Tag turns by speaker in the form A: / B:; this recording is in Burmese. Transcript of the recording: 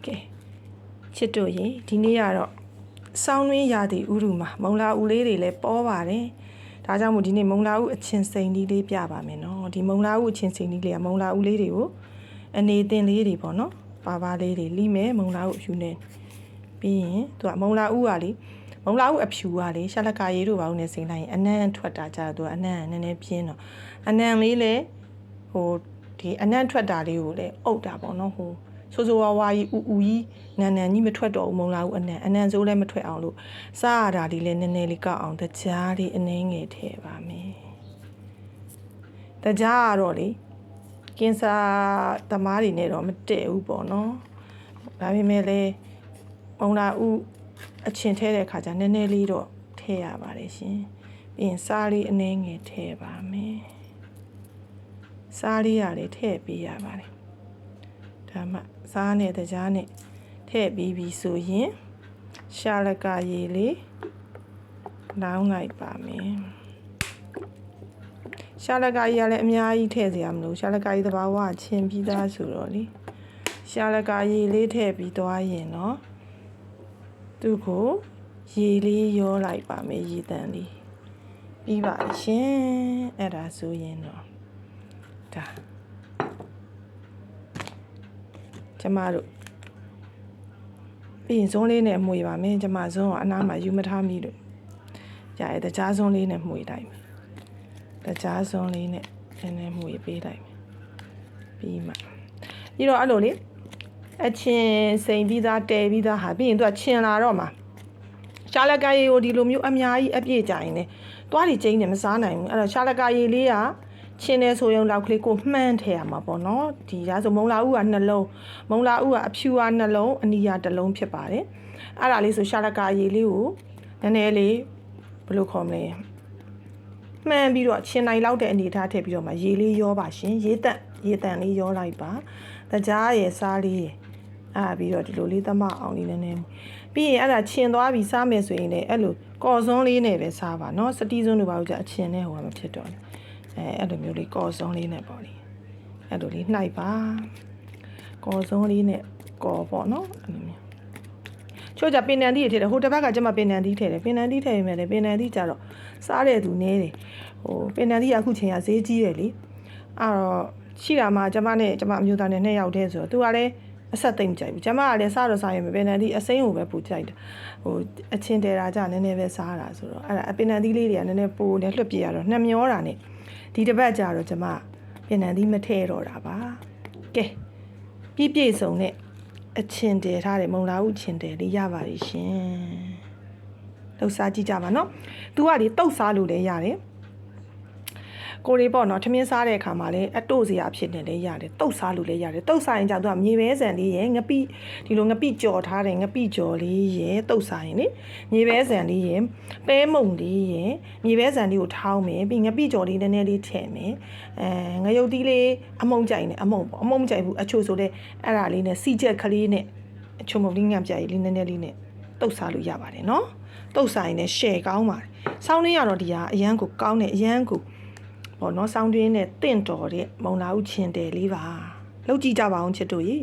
A: ကဲချစ်တို့ရေဒီနေ့ကတော့စောင်းတွင်းရာသီဥတုမှာမုံလာဦးလေးတွေလည်းပေါ်ပါတယ်ဒါကြောင့်မို့ဒီနေ့မုံလာဦးအချင်းစိန်လေးပြပါမယ်နော်ဒီမုံလာဦးအချင်းစိန်လေးကမုံလာဦးလေးတွေကိုအနေသင်လေးတွေပေါ့နော်ပါလေးတွေလိမယ်မုံလာဦးအဖြူနဲ့ပြီးရင်သူကမုံလာဦးကလေမုံလာဦးအဖြူကလေရှာလက်ကာရေးတို့ပါဦးနဲ့စိန်လိုက်ရင်အနံ့ထွက်တာကြတော့သူကအနံ့နည်းနည်းပြင်းတော့အနံ့လေးလေဟိုဒီအနံ့ထွက်တာလေးကိုလည်းအုပ်တာပေါ့နော်ဟိုဆိုဝါကြီးဥကြီးနန်ကြီးမထွက်တော့ဘူးမုံလာဦးအနံ့စိုးလည်းမထွက်အောင်လို့စားရတာလေးလည်းနည်းနည်းလေးကောက်အောင်တကြားလေးအနှင်းငယ်ထည့်ပါမယ်တကြားကတော့လေကင်ဆာသမားတွေနဲ့တော့မတည့်ဘူးပေါ့နော်ဒါပေမဲ့လည်းမုံလာဦးအချင်ထဲတဲ့ခါကျနည်းနည်းလေးတော့ထည့်ရပါတယ်ရှင်ပြီးရင်စားလေးအနှင်းငယ်ထည့်ပါမယ်စားလေးရလေးထည့်ပေးရပါတယ်ဒါမှစားနဲ့တကြားနဲ့ထည့်ပြီးပြီဆိုရင်ရှာလကာရည်လေးလောင်းလိုက်ပါမယ်ရှာလကာရည်ကလည်းအများကြီးထည့်စရာမလိုရှာလကာရည်သဘာဝချင်းပြီးသားဆိုတော့လေရှာလကာရည်လေးထည့်ပြီးသွားရင်တော့သူ့ကိုရေလေးရောလိုက်ပါမယ်ရေတန်လေးပြီးပါရှင်အဲ့ဒါဆိုရင်တော့ဒါကျမတို့ပြီးရင်ဇွန်းလေးနဲ့မှွေပါမယ်ကျမဇွန်းကအနားမှာယူမထားမိလို့ကြာရတကြားဇွန်းလေးနဲ့မှွေလိုက်မယ်တကြားဇွန်းလေးနဲ့နည်းနည်းမှွေပေးလိုက်မယ်ပြီးမှပြီးတော့အဲ့လိုလေအချင်းစိန်ပြီးသားတဲပြီးသားဟာပြီးရင်သူကချင်လာတော့မှာရှာလကာရည်ကိုဒီလိုမျိုးအများကြီးအပြည့်ကြရင်လေသွားတွေကျင်းနေမစားနိုင်ဘူးအဲ့တော့ရှာလကာရည်လေးကချင်းနေဆိုရုံလောက်ကလေးကိုမှန်းထည့်ရမှာပေါ့နော်ဒီရဆိုမုံလာဦးကနှလုံးမုံလာဦးကအဖြူကနှလုံးအနီးရတစ်လုံးဖြစ်ပါတယ်အဲ့ဒါလေးဆိုရှာလကာရည်လေးကိုနည်းနည်းလေးဘယ်လိုခေါ်မလဲမှန်းပြီးတော့ချင်းနိုင်လောက်တဲ့အနေထားထည့်ပြီးတော့မှရေလေးရောပါရှင်ရေတန်လေးရောလိုက်ပါတကြားရယ်စားလေးရယ်အဲ့ပြီးတော့ဒီလိုလေးသမအောင်လေးနည်းနည်းပြီးရင်အဲ့ဒါချင်းသွားပြီးစားမယ်ဆိုရင်လည်းအဲ့လိုကော်စွန်းလေးနဲ့ပဲစားပါနော်စတီးစွန်းတို့ပါဦးကြအချင်းနဲ့ဟိုကမဖြစ်တော့အဲ့လိုမျိုးလေးကော်စွန်းလေးနဲ့ပေါ့လေအဲ့လိုလေးနှိုက်ပါကော်စွန်းလေးနဲ့ကော်ပေါ့နော်အဲ့လိုမျိုးချို့ကြပင်နန်သီးထည့်တယ်ဟိုတစ်ဘက်ကကျမပင်နန်သီးထည့်တယ်ပင်နန်သီးထည့်ရင်လည်းပင်နန်သီးကြတော့စားတဲ့သူနည်းတယ်ဟိုပင်နန်သီးအခုချိန်ကဈေးကြီးတယ်လေအဲ့တော့ရှိတာမှကျမနဲ့ကျမအမျိုးသားနဲ့2ယောက်တည်းဆိုတော့သူကလည်းအဆက်သိမ့်မကြိုက်ဘူးကျမကလည်းစားတော့စားရင်ပင်နန်သီးအစိမ်းကိုပဲပူကြိုက်တယ်ဟိုအချင်းတဲတာကြနည်းနည်းပဲစားတာဆိုတော့အဲ့ဒါပင်နန်သီးလေးတွေကနည်းနည်းပိုနဲ့လွှတ်ပြရတော့နှမျောတာနဲ့ဒီတစ်ပတ်ကြာတော့ကျမပင်နန်သီးမထည့်တော့တာပါကဲပြည့်စုံနဲ့အချင်းတဲထားတယ်မုံလာဦးချင်းတဲလေးရပါလိမ့်ရှင်လှူစားကြည့်ကြပါနော်သူကလေတုတ်စားလို့လည်းရတယ်ကိုရီပေါ့နော်ထမင်းစားတဲ့အခါမှာလည်းအတို့စရာဖြစ်နေလဲရတယ်တုတ်စားလို့လည်းရတယ်တုတ်စားရင်ကြောင့်သူကမြေပဲဆန်လေးရယ်ငပိဒီလိုငပိကြော်ထားတယ်ငပိကြော်လေးရယ်တုတ်စားရင်လေမြေပဲဆန်လေးရယ်ပဲမုံလေးရယ်မြေပဲဆန်လေးကိုထောင်းမယ်ပြီးငပိကြော်လေးနည်းနည်းလေးထည့်မယ်ငရုတ်သီးလေးအမုံကြိုင်နဲ့အမုံပေါ့အမုံကြိုင်ဘူးအချို့ဆိုတဲ့အဲ့ဒါလေးနဲ့စီချက်ကလေးနဲ့အချို့မုံလေးငံပြရေးလေးနည်းနည်းလေးနဲ့တုတ်စားလို့ရပါတယ်နော်တုတ်စားရင်လည်းရှယ်ကောင်းပါတယ်ဆောင်းနေရတော့ဒီကအရန်ကိုကောင်းတယ်အရန်ကိုပေါ့နော်ဆောင်းတွင်းနဲ့တင့်တော်တဲ့မုံလာဦးချင်းတယ်လေးပါလောက်ကြည့်ကြပါအောင်ချစ်တို့ရေ